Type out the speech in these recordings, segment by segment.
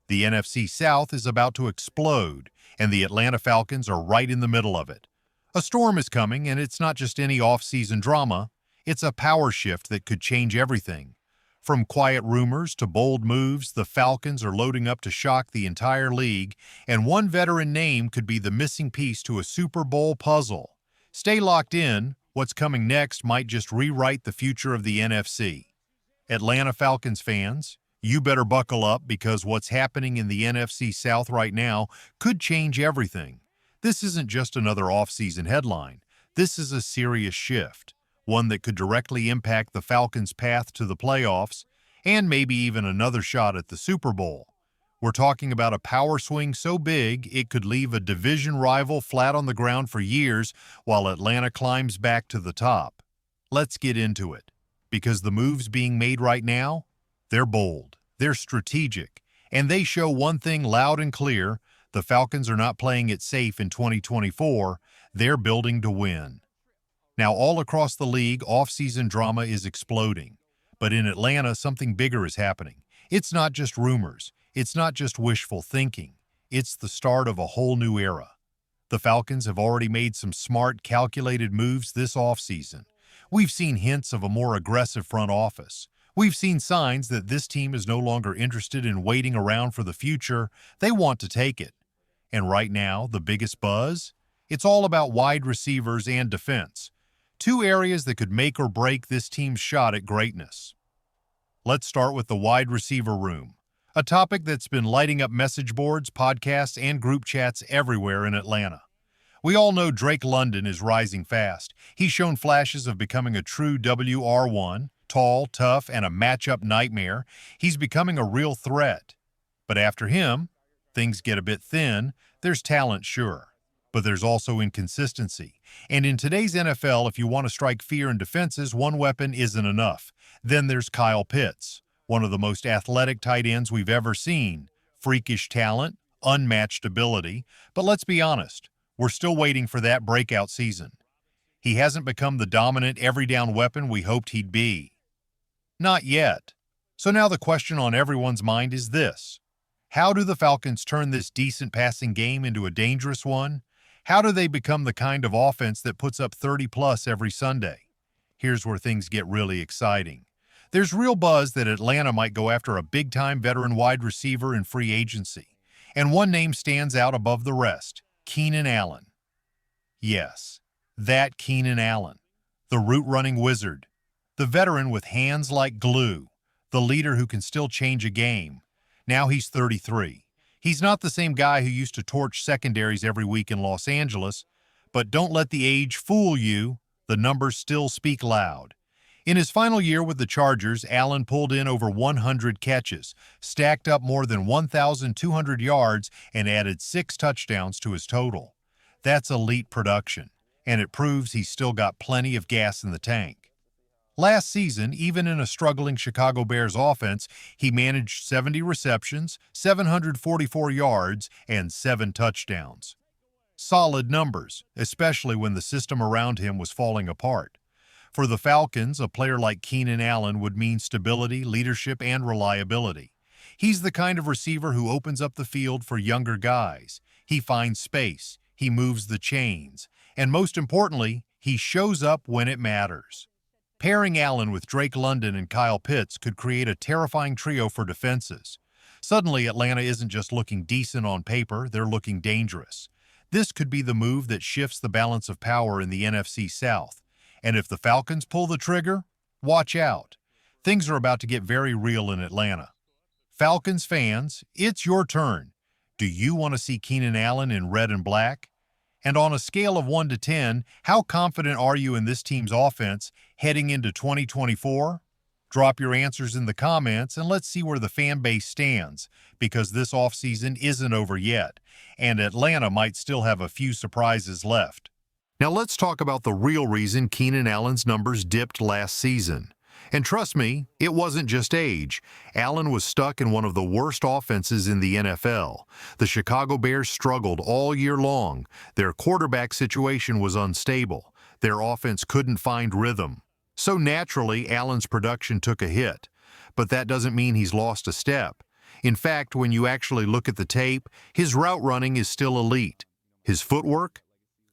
The NFC South is about to explode, and the Atlanta Falcons are right in the middle of it. A storm is coming, and it's not just any off-season drama. It's a power shift that could change everything. From quiet rumors to bold moves, the Falcons are loading up to shock the entire league, and one veteran name could be the missing piece to a Super Bowl puzzle. Stay locked in. What's coming next might just rewrite the future of the NFC. Atlanta Falcons fans, you better buckle up because what's happening in the NFC South right now could change everything. This isn't just another off-season headline. This is a serious shift, one that could directly impact the Falcons' path to the playoffs and maybe even another shot at the Super Bowl. We're talking about a power swing so big it could leave a division rival flat on the ground for years while Atlanta climbs back to the top. Let's get into it, because the moves being made right now, they're bold, they're strategic, and they show one thing loud and clear: the Falcons are not playing it safe in 2024, they're building to win. Now, all across the league, off-season drama is exploding. But in Atlanta, something bigger is happening. It's not just rumors. It's not just wishful thinking. It's the start of a whole new era. The Falcons have already made some smart, calculated moves this offseason. We've seen hints of a more aggressive front office. We've seen signs that this team is no longer interested in waiting around for the future. They want to take it. And right now, the biggest buzz? It's all about wide receivers and defense. Two areas that could make or break this team's shot at greatness. Let's start with the wide receiver room, a topic that's been lighting up message boards, podcasts, and group chats everywhere in Atlanta. We all know Drake London is rising fast. He's shown flashes of becoming a true WR1, tall, tough, and a matchup nightmare. He's becoming a real threat. But after him, things get a bit thin. There's talent, sure, but there's also inconsistency. And in today's NFL, if you want to strike fear in defenses, one weapon isn't enough. Then there's Kyle Pitts, one of the most athletic tight ends we've ever seen. Freakish talent, unmatched ability, but let's be honest, we're still waiting for that breakout season. He hasn't become the dominant every-down weapon we hoped he'd be. Not yet. So now the question on everyone's mind is this: how do the Falcons turn this decent passing game into a dangerous one? How do they become the kind of offense that puts up 30-plus every Sunday? Here's where things get really exciting. There's real buzz that Atlanta might go after a big-time veteran wide receiver in free agency. And one name stands out above the rest: Keenan Allen. Yes, that Keenan Allen, the route-running wizard, the veteran with hands like glue, the leader who can still change a game. Now he's 33. He's not the same guy who used to torch secondaries every week in Los Angeles, but don't let the age fool you. The numbers still speak loud. In his final year with the Chargers, Allen pulled in over 100 catches, stacked up more than 1,200 yards, and added 6 touchdowns to his total. That's elite production, and it proves he's still got plenty of gas in the tank. Last season, even in a struggling Chicago Bears offense, he managed 70 receptions, 744 yards, and 7 touchdowns. Solid numbers, especially when the system around him was falling apart. For the Falcons, a player like Keenan Allen would mean stability, leadership, and reliability. He's the kind of receiver who opens up the field for younger guys. He finds space, he moves the chains, and most importantly, he shows up when it matters. Pairing Allen with Drake London and Kyle Pitts could create a terrifying trio for defenses. Suddenly, Atlanta isn't just looking decent on paper, they're looking dangerous. This could be the move that shifts the balance of power in the NFC South. And if the Falcons pull the trigger, watch out. Things are about to get very real in Atlanta. Falcons fans, it's your turn. Do you want to see Keenan Allen in red and black? And on a scale of 1 to 10, how confident are you in this team's offense heading into 2024? Drop your answers in the comments and let's see where the fan base stands, because this offseason isn't over yet, and Atlanta might still have a few surprises left. Now let's talk about the real reason Keenan Allen's numbers dipped last season. And trust me, it wasn't just age. Allen was stuck in one of the worst offenses in the NFL. The Chicago Bears struggled all year long. Their quarterback situation was unstable. Their offense couldn't find rhythm. So naturally, Allen's production took a hit. But that doesn't mean he's lost a step. In fact, when you actually look at the tape, his route running is still elite. His footwork?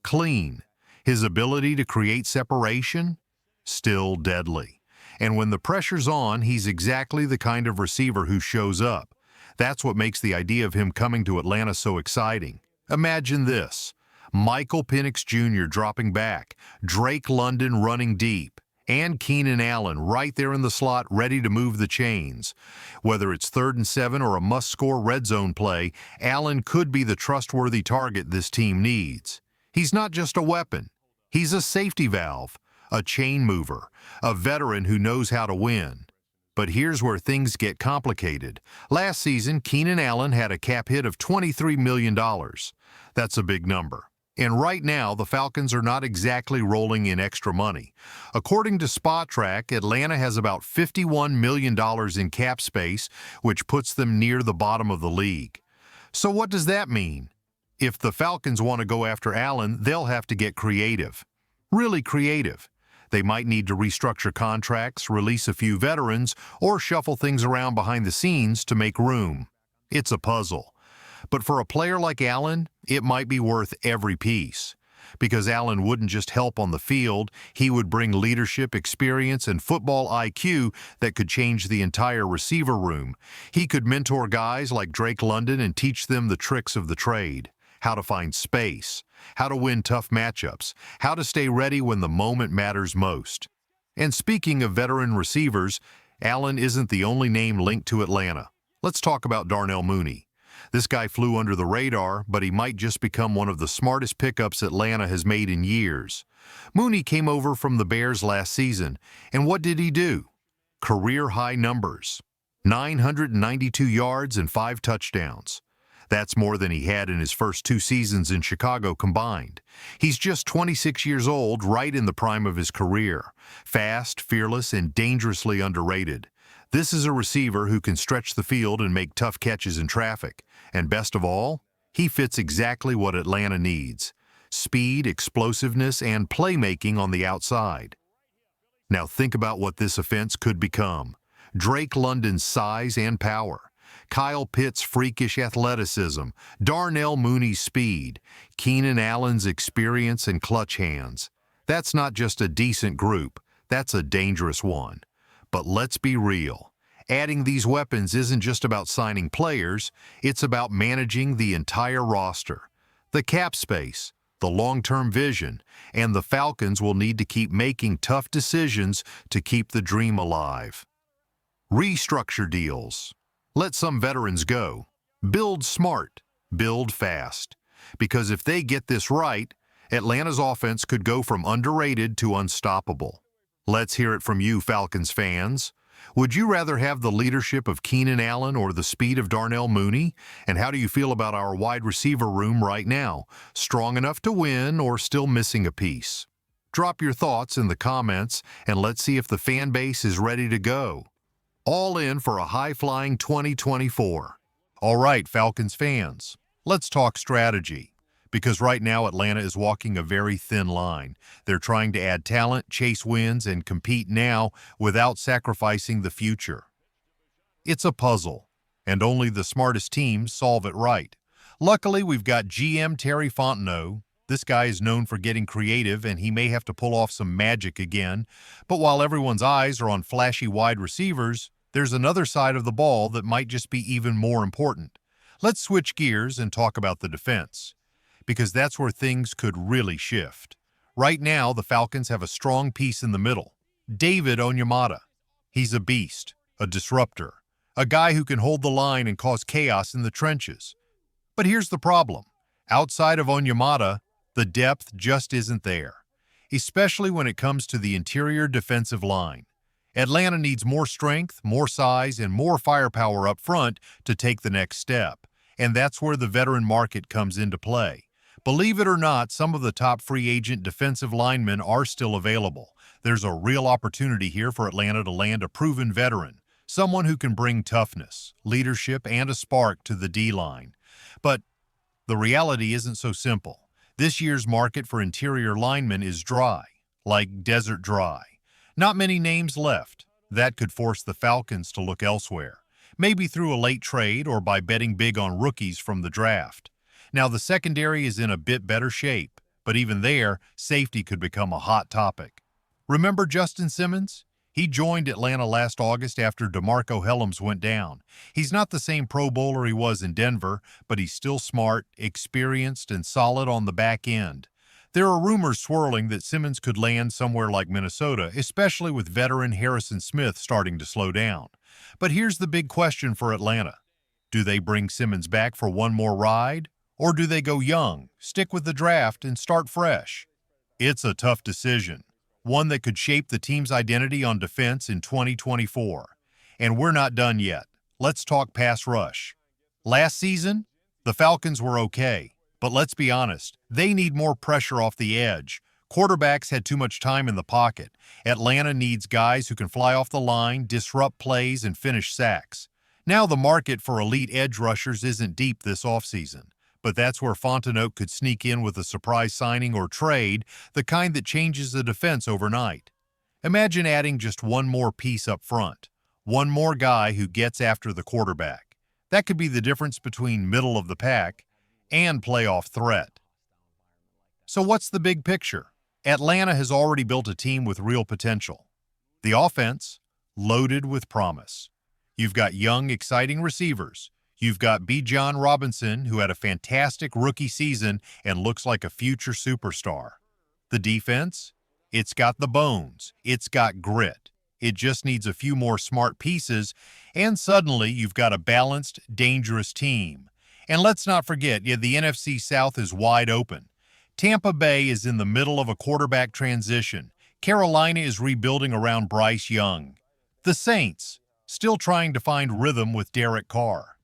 Clean. His ability to create separation? Still deadly. And when the pressure's on, he's exactly the kind of receiver who shows up. That's what makes the idea of him coming to Atlanta so exciting. Imagine this: Michael Penix Jr. dropping back, Drake London running deep, and Keenan Allen right there in the slot ready to move the chains. Whether it's 3rd and 7 or a must-score red zone play, Allen could be the trustworthy target this team needs. He's not just a weapon. He's a safety valve, a chain mover, a veteran who knows how to win. But here's where things get complicated. Last season, Keenan Allen had a cap hit of $23 million. That's a big number. And right now, the Falcons are not exactly rolling in extra money. According to SpotTrack, Atlanta has about $51 million in cap space, which puts them near the bottom of the league. So what does that mean? If the Falcons want to go after Allen, they'll have to get creative. Really creative. They might need to restructure contracts, release a few veterans, or shuffle things around behind the scenes to make room. It's a puzzle. But for a player like Allen, it might be worth every piece. Because Allen wouldn't just help on the field, he would bring leadership, experience, and football IQ that could change the entire receiver room. He could mentor guys like Drake London and teach them the tricks of the trade. How to find space, how to win tough matchups, how to stay ready when the moment matters most. And speaking of veteran receivers, Allen isn't the only name linked to Atlanta. Let's talk about Darnell Mooney. This guy flew under the radar, but he might just become one of the smartest pickups Atlanta has made in years. Mooney came over from the Bears last season, and what did he do? Career-high numbers. 992 yards and 5 touchdowns. That's more than he had in his first 2 seasons in Chicago combined. He's just 26 years old, right in the prime of his career. Fast, fearless, and dangerously underrated. This is a receiver who can stretch the field and make tough catches in traffic. And best of all, he fits exactly what Atlanta needs: speed, explosiveness, and playmaking on the outside. Now think about what this offense could become. Drake London's size and power, Kyle Pitts' freakish athleticism, Darnell Mooney's speed, Keenan Allen's experience and clutch hands. That's not just a decent group, that's a dangerous one. But let's be real. Adding these weapons isn't just about signing players, it's about managing the entire roster. The cap space, the long-term vision, and the Falcons will need to keep making tough decisions to keep the dream alive. Restructure deals. Let some veterans go. Build smart. Build fast. Because if they get this right, Atlanta's offense could go from underrated to unstoppable. Let's hear it from you, Falcons fans. Would you rather have the leadership of Keenan Allen or the speed of Darnell Mooney? And how do you feel about our wide receiver room right now? Strong enough to win or still missing a piece? Drop your thoughts in the comments and let's see if the fan base is ready to go. All in for a high-flying 2024. All right, Falcons fans, let's talk strategy. Because right now Atlanta is walking a very thin line. They're trying to add talent, chase wins, and compete now without sacrificing the future. It's a puzzle, and only the smartest teams solve it right. Luckily, we've got GM Terry Fontenot. This guy is known for getting creative, and he may have to pull off some magic again. But while everyone's eyes are on flashy wide receivers, there's another side of the ball that might just be even more important. Let's switch gears and talk about the defense, because that's where things could really shift. Right now, the Falcons have a strong piece in the middle. David Onyemata. He's a beast, a disruptor, a guy who can hold the line and cause chaos in the trenches. But here's the problem. Outside of Onyemata, the depth just isn't there, especially when it comes to the interior defensive line. Atlanta needs more strength, more size, and more firepower up front to take the next step. And that's where the veteran market comes into play. Believe it or not, some of the top free agent defensive linemen are still available. There's a real opportunity here for Atlanta to land a proven veteran, someone who can bring toughness, leadership, and a spark to the D-line. But the reality isn't so simple. This year's market for interior linemen is dry, like desert dry. Not many names left. That could force the Falcons to look elsewhere. maybe through a late trade or by betting big on rookies from the draft. Now, the secondary is in a bit better shape, but even there, safety could become a hot topic. Remember Justin Simmons? He joined Atlanta last August after DeMarco Hellams went down. He's not the same Pro Bowler he was in Denver, but he's still smart, experienced, and solid on the back end. There are rumors swirling that Simmons could land somewhere like Minnesota, especially with veteran Harrison Smith starting to slow down. But here's the big question for Atlanta. Do they bring Simmons back for one more ride? Or do they go young, stick with the draft, and start fresh? It's a tough decision, one that could shape the team's identity on defense in 2024. And we're not done yet. Let's talk pass rush. Last season, the Falcons were okay, but let's be honest, they need more pressure off the edge. Quarterbacks had too much time in the pocket. Atlanta needs guys who can fly off the line, disrupt plays, and finish sacks. Now the market for elite edge rushers isn't deep this offseason, but that's where Fontenot could sneak in with a surprise signing or trade, the kind that changes the defense overnight. Imagine adding just one more piece up front, one more guy who gets after the quarterback. That could be the difference between middle of the pack and playoff threat. So what's the big picture? Atlanta has already built a team with real potential. The offense, loaded with promise. You've got young, exciting receivers. You've got Bijan Robinson, who had a fantastic rookie season and looks like a future superstar. The defense? It's got the bones. It's got grit. It just needs a few more smart pieces, and suddenly you've got a balanced, dangerous team. And let's not forget, the NFC South is wide open. Tampa Bay is in the middle of a quarterback transition. Carolina is rebuilding around Bryce Young. The Saints, still trying to find rhythm with Derek Carr.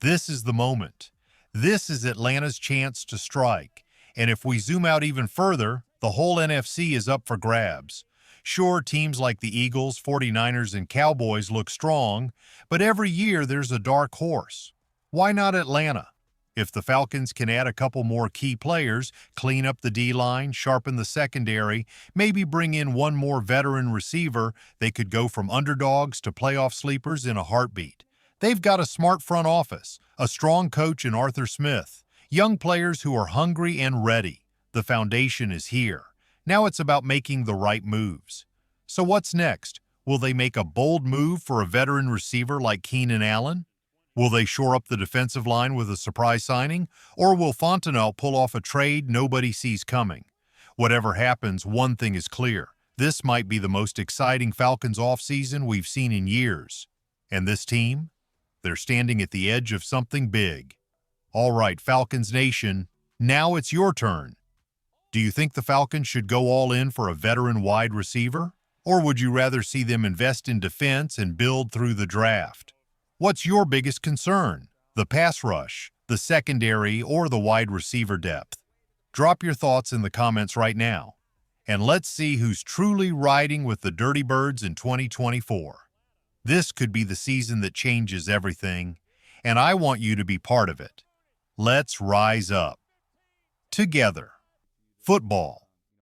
This is the moment. This is Atlanta's chance to strike. And if we zoom out even further, the whole NFC is up for grabs. Sure, teams like the Eagles, 49ers, and Cowboys look strong, but every year there's a dark horse. Why not Atlanta? If the Falcons can add a couple more key players, clean up the D-line, sharpen the secondary, maybe bring in one more veteran receiver, they could go from underdogs to playoff sleepers in a heartbeat. They've got a smart front office, a strong coach in Arthur Smith, young players who are hungry and ready. The foundation is here. Now it's about making the right moves. So what's next? Will they make a bold move for a veteran receiver like Keenan Allen? Will they shore up the defensive line with a surprise signing, or will Fontenot pull off a trade nobody sees coming? Whatever happens, one thing is clear. This might be the most exciting Falcons offseason we've seen in years. And this team? They're standing at the edge of something big. All right, Falcons Nation, now it's your turn. Do you think the Falcons should go all in for a veteran wide receiver? Or would you rather see them invest in defense and build through the draft? What's your biggest concern? The pass rush, the secondary, or the wide receiver depth? Drop your thoughts in the comments right now. And let's see who's truly riding with the Dirty Birds in 2024. This could be the season that changes everything, and I want you to be part of it. Let's rise up. Together. Football.